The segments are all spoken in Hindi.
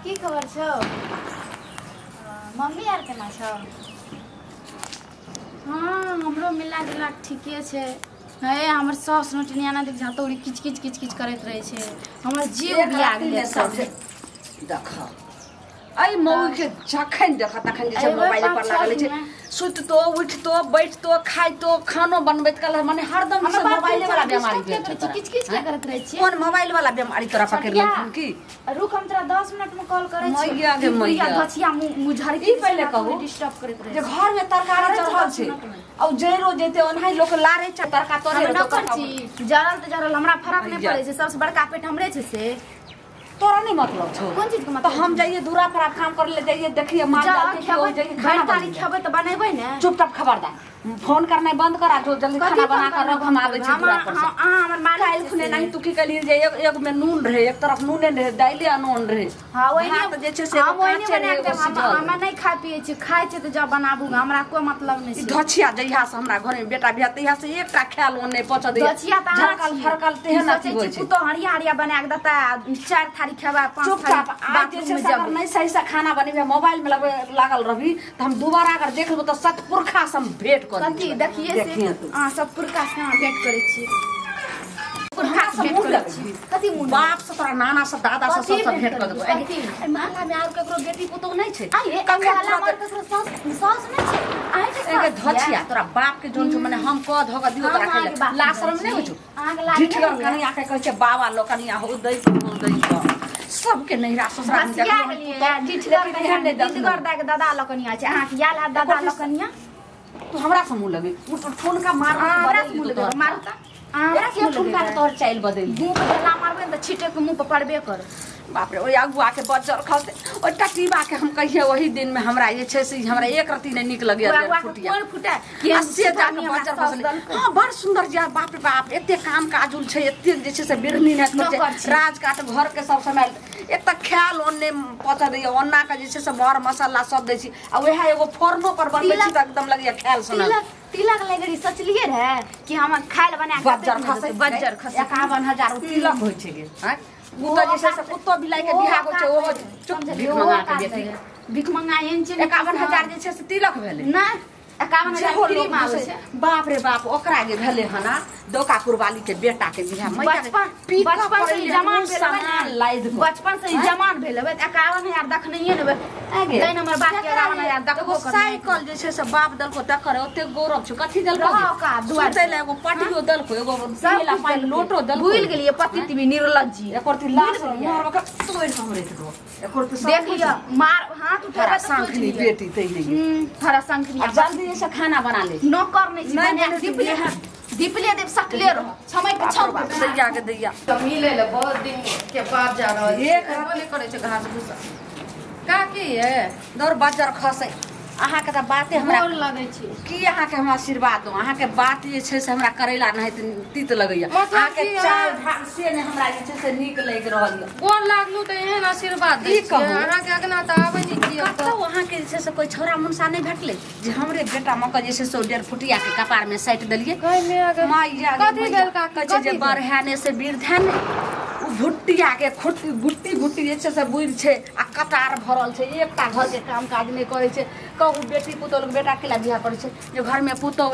की खबर छौ? मम्मी यार केना छौ? हाँ हमरो मिला जुला ठीके छै। हे हमर सास नोटनिया ना देख जा तोरी किच किच किच किच करैत रहे छै। हमर जीव बिया गेले सब देख आई मौगी के जखन देख तखन जे मोबाइल पर लागल छै सुततो उठतो बैठतो खाइतो खानो बनबैत कल माने हरदम से मोबाइल वाला बीमारी किच किच किच करैत रहे छै। कौन मोबाइल वाला बीमारी तोरा पकड़ लेलखिन की? रुक हम तोरा 10 मिनट में कॉल करै छी। मैया गे मैया गछिया मुझारी ई पहले कहू डिस्टर्ब करैत रहे जे घर में तरकारी चढ़ल छै औ जइरो जेते ओनहाई लोग लारे छै तरका तोरे तो करछी जरल त जरल हमरा फरक नहीं पड़े छै। सबसे बड़का पेट हमरे छै से तोरा नहीं मतलब छौ। कौन चीज के मतलब? तो हम जाइए दूरा पर काम कर ले जाइए देखिए माल डाल के खियो जाइए खाना तारीख खेबै त बनेबै ने। चुपचाप खबरदार फोन करना बंद करा जो जल्दी खाना बना कर रख हम आबै छी दूरा पर से। हां हमर मालिक काल खुने नहीं तू की कलिए जे एक में नून रहे एक तरफ नूने रहे दाइले अनून रहे। हां ओइ हां तो जे छै से हम नहीं खा पिए छी खाइ छै त जब बनाबू हमरा कोई मतलब नहीं छै। धछिया जइहा से हमरा घर में बेटा बिया तइहा से एकटा खायल ओन नहीं पच दे धछिया त झरकल फरकल तेहन अथी होय छै। तू तो हरिया हरिया बना के देता 4 थारी खेबा 5 थारी चुपचाप आज जे छै से अगर नहीं सही से खाना बनेबे मोबाइल में लागल रहबी त हम दोबारा अगर देख लेबो त सतपुरखा से हम भेंट कर कथी देखिए से हां सब पुरखा से भेंट करे छी। पुरखा से भेंट करे छी कथी मुंह बाप से तोरा नाना से दादा से सब भेंट कर देबो। ए माला में और केकरो बेटी पुतौ नहीं छै। आए कखला मार केकरो सास नहीं छै। आए एके धछिया तोरा बाप के जोन छ माने हम क ध क दियो तोरा खेले लाशरम नहीं हो छ। आग लाग ढिठगर कनिया के कहै छै बाबा लोकनिया हो दई सबके नहिरा ससुरा में देखलिए ढिठगर दाग दादा लोकनिया छै। अहाँ के याल हाथ दादा लोकनिया तू हमरा से मुंह लगे फोन का मार मारू त हमरा से फोन का तोर चाइल बदल मुंह पे ढला मारबे त छीटे के मुंह पे पड़बे कर। बाप रे ओइ अगुआ के बज्जर खलते ओ टटीबा के हम कहिए वही दिन में हमरा ये छै से हमरा एक रती ने निक लगे फुटिया कोन फुटा के से जाके बज्जर खसल। हां बड़ सुंदर जा बाप रे बाप एते काम काजुल छै एते जे छै से बिरहनी ने राज काट घर के सब समय एक त ख्याल ओन्ने पचा दैया ओन्ना का जे छै से मर मसाला सब दै छी आ ओहे एगो फोरनो पर बनबै छी त एकदम लगिया ख्याल सुना तिलक लगरी सोचलिए रे कि हम खाइल बना के बज्जर खसे 51000 तिलक होय छै गे। हां उ त जे छै से कुत्तो बिलाई के बियाह होय छै ओहो चुप भीख मंगा के बेटी भीख मंगा एन छै 51000 जे छै से तिलक भेलै ना 51000 फ्री में आवे छै। बाप रे बाप ओकरा जे भेले हना दोकापुर वाली के बेटा के बियाह बचपन से जमान सामान लाइद बचपन से जमान भेल हेबे 51000 देखनइए नेबे आगे तै हमर बाप के 51000 देखबो कर। साइकिल जे छै से बाप दलको तकर ओते गौरव छ कथि दलको का दुआर सुतै ले एगो पटियो दलको एगो पीला पानी लोटो दलको भूल गेलिए पति तिमी निर्लज्जी एकोरती लाश मोर के तोड़ हमरे तो एकोरती देखियो मार हाथ उठा के सांखली बेटी तै नहीं थरा सांखली जल्दी से खाना बना ले नौकर नहीं छी बने दीपले देव सकले रह समय पे छौ दैया के दैया मिले ले बहुत दिन के बाद जा रहल एक बोले करे छै घास भूसा का की है दौर बज्जर खसे अहाँ के त बाते हमरा मोर लगे छै की अहाँ के हम आशीर्वाद दो अहाँ के बात जे छै से हमरा करैला नहीं तीत लगैया अहाँ के चाल ढाल से ने हमरा जे छै से नीक लग रहल य गोर लागलू त एहन आशीर्वाद दै छी अहाँ के अगना त आबै नहीं किए तो अहाँ के जे छै से कोई छोरा मुनसा नहीं भेटले जे हमरे बेटा मक जे छै से 1.5 फुटिया के कपार में साइट देलिए कहि में अगर मैया कथि भेल का कहे जे बरहाने से बिरधन उ भुट्टिया के खुट्टी गुट्टी गुट्टी जे छै से बुइर छै आ कटार भरल छै एकटा घर के काम काज नहीं करे छै कहू बेटी पुतौल के बेटा केला बियाह करे छै जे घर में पुतौ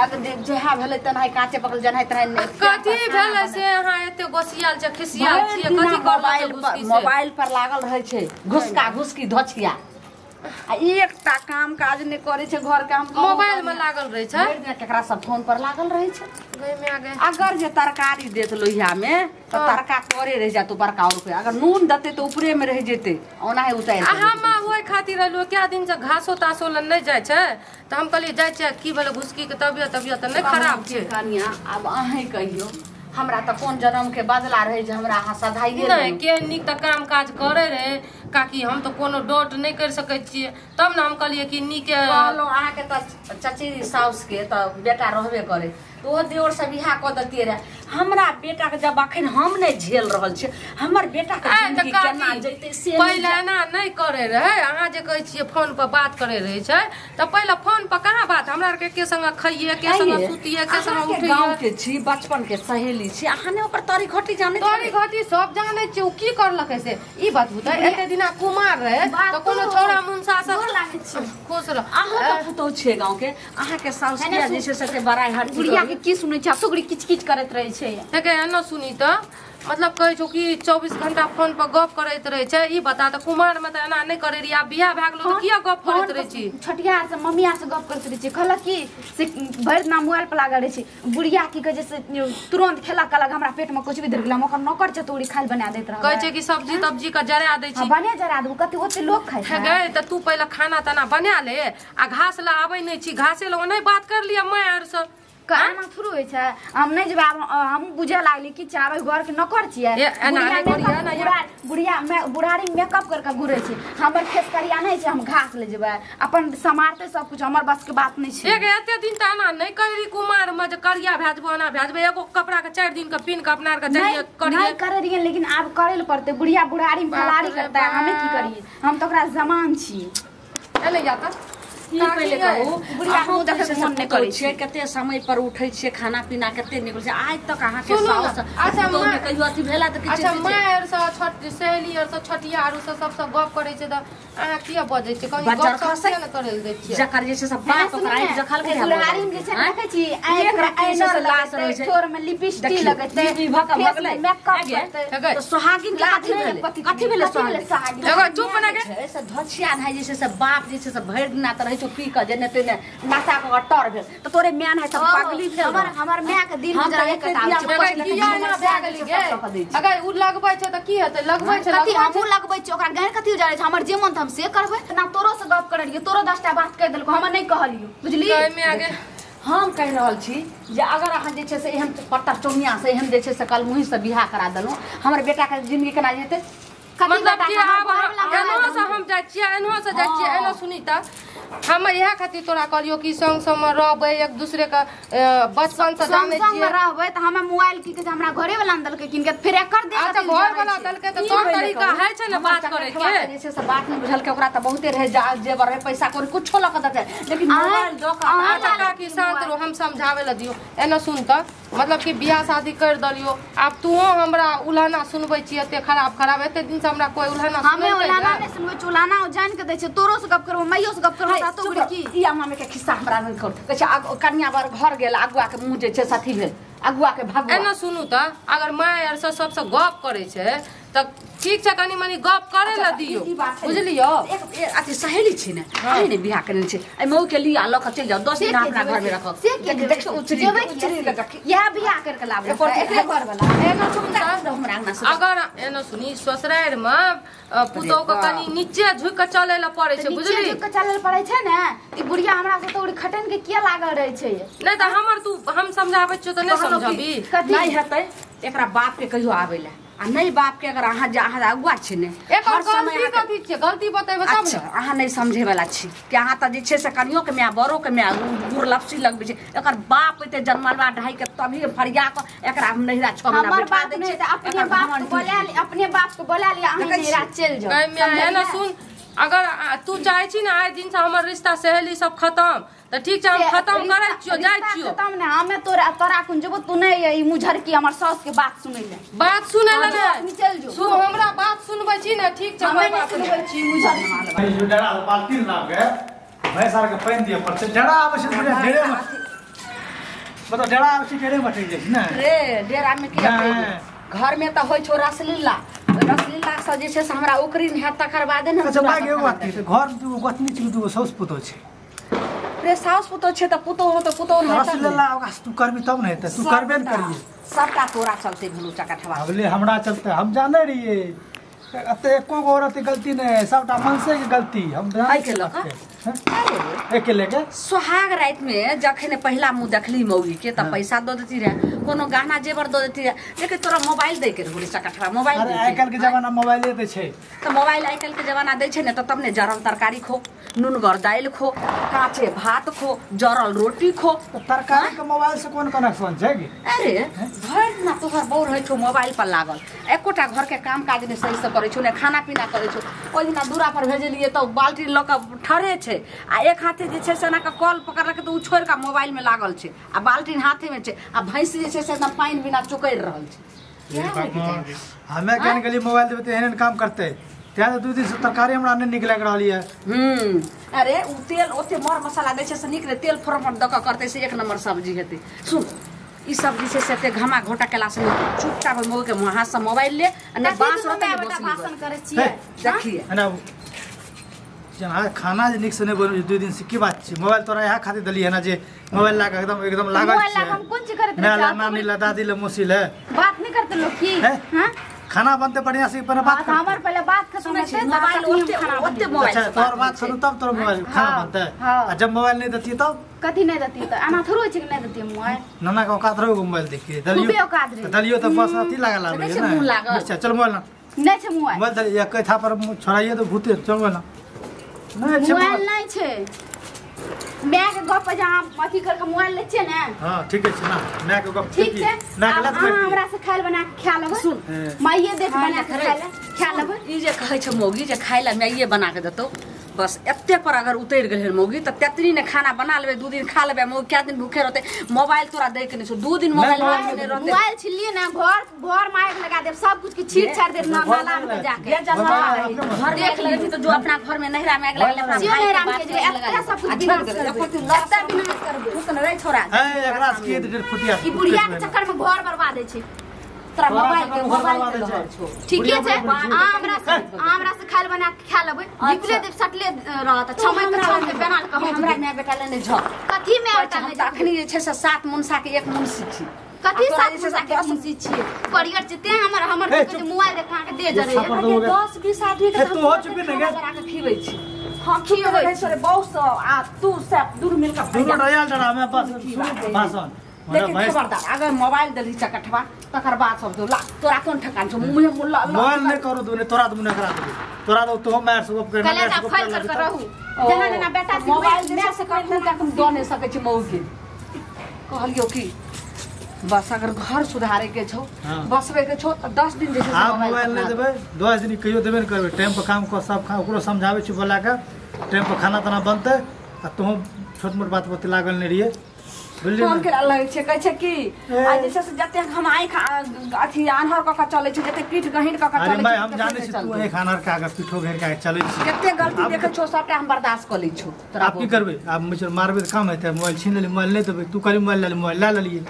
अगर जेहा भेले तनाई काचे पकल जनाई तनाई कथि भेल से अहाँ एते गोसियाल छ खिसियाल छी कथि कर मोबाइल पर लागल रहे छै घुसका घुसकी धछिया आ एकटा काम काज नहीं करे छै घर के हम मोबाइल में लागल रहे छै केकरा सब फोन पर लागल रहे छै गई में आगे अगर जे तरकारी देत लोहिया में तो तरका तोरे रह जातो बड़का रुपया अगर नून दते तो ऊपरे में रह जेते ओना है उतार हम होय खातिर रहलो क्या दिन से घासो तासो ल नहीं जाय छै त हम कहली जाय छै की भेल घुसकी के तबियत नहीं खराब छै कनिया अब अहीं कहियो हमरा त कोन जन्म के बदला रहे जे हमरा अहाँ सधाइए नहीं के निक त काम काज करे रे काकी हम तो कोनो डोट नहीं कर सकै छियै तब ना हम कहलिए कि निक कहलो अहाँ के त चचेरी साउस के त बेटा रहबे करे तो देवर से बियाह क देतिए रे हमरा बेटा के जब अखन हम नहीं झेल रहल छी हमर बेटा के जिंदगी केना जइते से पहिले एना नहीं करे रहे अहाँ जे कहै छियै फोन पर बात करे रहे छै त पहिले फोन पर कहाँ बात हमरा आर के संग खइए के संग सुतिए के संग उठिए गांव के छी बचपन के सहेली छी अहाँ ने ओकर तोरी घटी जाने तोरी घटी सब जाने छी उ की करलक से ई बात बुझै एते दिना कुमार रहे त कोनो छोरा मुंसा से लागे छी खुश रह अहाँ त पुतौ छे गांव के अहाँ के साउस के जे छै से बड़ाई हर बुढ़िया के की सुनै छै सगरी किच किच करैत रहे छै के एना सुनी त मतलब कहै छौ कि 24 घंटा फोन पर गप करैत रहे छै ई बता त कुमार में त एना नहीं करे रही आ बियाह भ गेलो त किया गप करैत रहे छी छटिया से मम्मिया से गप करैत रहे छी कहला कि से भर दिना मोबाइल पर लागल रहे छी बुढ़िया की कहे से तुरंत खेला कलक हमरा पेट में कुछ भी धर गेला ओकर नौकर चतोड़ी खाइल बना देत रहे कहै छै कि सब्जी तब्जी का जरा दै छी बने जरा दू कते ओते लोग खाइ छै गए त तू पहले खाना तना बना ले आ घास ला आबै नहीं छी घासे ला नहीं बात कर लिया मैं और सब काना शुरू होय छै हम नहीं जेबा हम बुझे लागली कि चाबे घर के नौकर छियै बुढ़िया बुढ़ारी मेकअप करके घुरे छी हमर फेस करिया नहीं छै हम घास ले जेबै अपन समारते सब कुछ हमर बस के बात नहीं छै एते दिन त आना नहीं कहरी कुमार में जे करिया भेजबो आना भेजबे एगो कपड़ा के 4 दिन के पिन के अपना के जाइए करिए नहीं करे रहिए लेकिन अब करे ल पड़ते बुढ़िया बुढ़ारी में फलारी करता है हमें की करिए हम तो ओकरा जमान छी एले जाता पहले कहू बुढ़िया को देखे से मन नहीं करै छै कते समय पर उठै छै खाना पीना कते निकल छै आज तक अहाँ के साउस अच्छा तो में कहियो अथी भेला त किछ अच्छा मैं और छठ सहेली और छठिया और सब गप करे छै त अहाँ किया बजै छै कहीं गप से न करे दै छियै जकर जे छै सब बात ओकरा आई जखल के बुढ़ारी में जे छै देखै छी आइनर लास रहै छै छोर में लिपस्टिक लगै छै भगले मेकअप करते तो सुहागिन के कथि भेले सुहागिन एगो चुप बना के से धछिया भाई जे छै से बाप जे छै से भरि दिना त रहै छौ पी के जेने तेने नासा के अटर भेल त तोरे म्यान है सब पागली भेल हमर माय के दिल गुजरा एक अगर उ लगबै छै त की हेतै लगबै छै कथि हमहु लगबै छै ओकरा गैर कथि उजाड़ै छै हमर जे मन हम से करबै ना तोरो से गप कर रहियो तोरो 10टा बात कह देलको हम नहीं कहलियो बुझली में आगे हम कह रहल छी जे अगर अहाँ जे छै से एहन पत्ता चौनिया से एहन जे छै से कल मुही से बियाह करा देलहुं हमर बेटा के जिंदगी केना जेतै मतलब कि अब एनो से हम जाय छियै एनो से जाय छियै एनो सुनी त हम इहा खातिर तोरा कहलियो कि संग संग में रहबै एक दूसरे के बचपन से जाने छियै संग में रहबै त हम मोबाइल की के हमरा घरे वाला दल के किन के फिर एकर दे अच्छा घर वाला दल के त तोर तरीका है छै ना बात करे के जे छै से बात नहीं बुझल के ओकरा त बहुते रहे जेबर रहे पैसा कोई कुछो ल के देते लेकिन मोबाइल दो का अच्छा की शांत रहो हम समझावे ल दियो एनो सुन त मतलब कि बियाह शादी कर दलियो अब तू हमरा उलाना सुनबै छी एते खराब एते दिन से हमरा कोई उलाना हमें उलाना नहीं सुनबै चुलाना जान के दै छै तोरो से गप करबो मैयो से गप करबो त तू की ई मामे के खिस्सा हमरा नहीं कर कहै छै कन्या बर घर गेल अगुआ के मुंह जे छै साथी भेल अगुआ के भगवा एना सुनू त अगर माय और सबसे गप करे छै त ठीक छै कनी मनी गप करे ल दियो बुझलियो एक अथी सहेली छी ने आई ने बियाह करने छै आई मऊ के लिया ल के चल जाओ 10 दिन अपना घर में रखो देख उचरी या बियाह करके लाबे एके घर वाला एना सुन हमरा अंगना से अगर एना सुनी ससुराल में पुतौ के कनी नीचे झुक के चले ल पड़े छै बुझली झुक के चले ल पड़े छै ने ई बुढ़िया हमरा से तो खटन के किया लागल रहे छै नहीं त हमर तू हम समझाबै छियो त नहीं समझबी नहीं हेतै एकरा बाप के कहियो आबेला आ नहीं बाप के अगर अहाँ अगुआ छी ने एकर गलती कथि छै गलती बतेबै तब अच्छा अहाँ नहीं समझे वाला छी कि अहाँ त जे छै से कनियो के माय बड़ो के माय गुर लपसी लगबै छै एकर बाप एते जन्मलवा ढाई के तभी फरिया के एकरा हम नहिरा 6 महीना बैठा दै छै अपने बाप को बोला लिया अहाँ नहिरा चल जाओ एना सुन अगर तू चाहे छी ना आज दिन से हमर रिश्ता सहेली सब खत्म त ठीक छै हम खत्म करे छियो जाय छियो खत्म ने हमें तोरा कुन जेबो तू नहीं ई मुझर की हमर सास के बात सुनै ले बात सुनै ले नहीं चल जो तू हमरा बात सुनबै छी ना ठीक छै हम बात सुनबै छी मुझर भाई जो डरा पालती ना के भाई सार के पेन दिए पर डरा आवश्य पूरे ढेरे में मतलब डरा आवश्य ढेरे में ठीक छै ना रे डेरा में की घर में त होय छो रसलीला से जे छै से हमरा ओकरी है तकर बादे ने अच्छा बागे एगो बात छै घर तू गतनी छी तू सौस पुतो छै रे साउस पुतो छै त पुतो हो त पुतो न रसलीला आवाज तू करबी तब नहीं त तू करबे न करिए सबटा तोरा चलते भुलू चकठवा अबले हमरा चलते हम जाने रहिए अते एको औरत के गलती नहीं सबटा मनसे के गलती हम आई के लक एके लेके सुहाग रात में जखने पहला मुंह देखली मौगी के त पैसा द देती रे कोनो गहना जेवर दे देती है लेकिन तोरा मोबाइल दे के रहो चकठवा मोबाइल अरे आजकल के जमाना मोबाइले पे छे तो मोबाइल आजकल के जमाना दे छे ने तो तब ने जरल तरकारी खो नूनगर दाल खो काचे भात खो जरल रोटी खो तो तरकारी के मोबाइल से कौन कनेक्शन छै की अरे भर ना तोहर बौर है छो मोबाइल पर लागल एकोटा घर के काम काज ने सही से करे छो ने खाना पीना करे छो ओइ दिना दूरा पर भेजलिए तो बाल्टी ल के ठरे छे आ एक हाथे जे छे से ना के कॉल पकड़ के तो उ छोड़ के मोबाइल में लागल छे आ बाल्टी हाथे में छे आ भैंस जे छे से एकदम पानी बिना चुकर रहल छे हमें कहने के लिए मोबाइल देबे तो एहन काम करते त्या 2 दिन से तरकारी हमरा नहीं निकल के रहली है अरे उ तेल ओते मर मसाला दै छे से निकले तेल फरफट द के करते से एक नंबर सब्जी हेते सुन ई सब्जी से से घमा घोटा केला से चुपचाप मोग के हाथ से मोबाइल ले ने बांस रोते भाषण करे छियै देखिए है ना जना खाना जे निक से नहीं बन 2 दिन से की बात छी मोबाइल तोरा यहाँ खातिर दली है ना जे मोबाइल ला एकदम लागल मोबाइल ला हम कोन चीज करत मैं नानी ला दादी ला मौसी ला बात नहीं करते लोग की हां खाना बनते बढ़िया से पर बात हमर पहले बात खत्म है मोबाइल ओते मोबाइल अच्छा तोर बात सुनो तब तोर मोबाइल खाना बनता है और जब मोबाइल नहीं देती तब कथी नहीं देती तो आना थोड़ो छै नहीं देती मोबाइल नाना का औकात रहो मोबाइल देखिए दलियो तो बस अथी लागल आबे ना अच्छा चल मोबाइल ना नहीं छै मोबाइल मोबाइल दे एक कथा पर छोड़ाइए तो भूते चल मोबाइल ना नहीं छै मोबाइल नहीं छै मैं के गप पे जहां अथी करके मोबाइल ले छै ने हां ठीक है ना मैं के गप ठीक छै ना गलत कर हमरा से खाइल बना के खा लेबै सुन माइये देत बना के खा लेबै ई जे कहै छै मौगी जे खाइ ला माइये बना के देतौ बस एते पर अगर उतर गेल मौगी त तेतरी ने खाना बना लेबे 2 दिन खा लेबे मौगी क्या दिन भूखे रहते मोबाइल तोरा दे के नहीं छो 2 दिन मोबाइल में रहते मोबाइल छिलिए ना घर माइक लगा दे सब कुछ की छीट छाड़ दे नाला में जाके घर देख ले तो जो अपना घर में नहरा में लगा ले अपना भाई राम के जे एतना सब कुछ बिना एतना बिना करबे तू रे छोरा ए एकरा से के फुटिया ई बुढ़िया के चक्कर में घर बर्बाद है छै तोरा मोबाइल ठीक है हमरा से खाइल बना के खा लेबै निकले दे सटले रहत छमय के छम के बना के हमरा में बेटा लेने झ कथी में बेटा हम अखनी जे छै से 7 मुनसा के 1 मुंशी छी कथी 7 मुनसा के मुंशी छी करियर छै हमर के मोबाइल देखा के दे जरे 10 20 आदमी के तो हो चुकी न करा के खीबै छी हम खीबै छै बहुत आ तू सब दूर मिल के दूर रयल डरा में बस भाषण लेकिन खबरदार अगर मोबाइल दली चकठवा तकर बाद सब तो ला तोरा कोन ठकान छ मुंह में मुल्ला मोबाइल नहीं करू दूने तोरा दूने करा दे तोरा तो मार सब कर कले ना फाइल कर रहू जना बेटा मोबाइल में से कहू त हम दो नहीं सकै छी मौगी कहलियो की बस अगर घर सुधारे के छौ बसवे के छौ 10 दिन जे आप मोबाइल नहीं देबे 10 दिन कहियो देबे न करबे टाइम पर काम को सब खा ओकरो समझावे छी बोला के टाइम पर खाना तना बनते आ तू छोट मोट बात बते लागल नहीं रहिए फोन के लगे छै कहै छै की आ जैसे से जते हम आइ अथी आन्हर क चले छै जते पीठ गहिर क चले छै अरे भाई हम जाने छी तू एक आन्हर का अगर पीठो घेर के चले छी कते गलती देखे छौ सबटा हम बर्दाश्त क लै छौ आप की करबे आप मुझे मारबे तो काम हेते मोबाइल छीन ले मोबाइल नहीं देबे तू करी मोबाइल ला लेलिए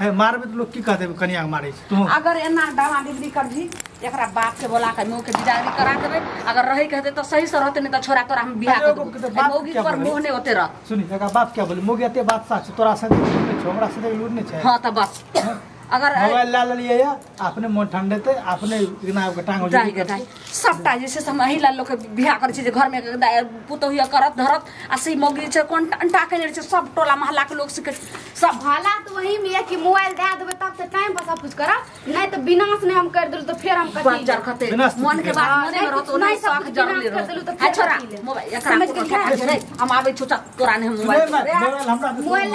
है मारबे तो लोग की कहते कनिया मारे छी तू अगर एना डावा डिग्री कर भी एकरा बाप के बोला के मुंह के बिजारी करा देबे अगर रही कहते तो सही से रहते नहीं तो छोरा तोरा हम बियाह कर देबे मौगी पर मुंह नहीं होते रह सुनी एका बाप क्या बोले मोगी एते बात साच तोरा से हमरा से लूट नहीं छै हां त बस अगर मोबाइल ला लेलिए या अपने मन ठंडे ते अपने इतना के टांग हो जाई सबटा जैसे से महिला लोग के बियाह करे छै जे घर में पुतोहिया करत धरत आ से मौगी छै कोन अंटा के छै सब टोला मोहल्ला के लोग सिखे सब भला तो वही में है कि मोबाइल दे देबे तब से टाइम पर सब कुछ करा नहीं तो विनाश ने हम कर देलु तो फिर हम कथी जरखते मन के बात मने में रहतो नहीं शौक जरले रहतो छोरा मोबाइल एकरा हम आबै छु तोरा ने मोबाइल मोबाइल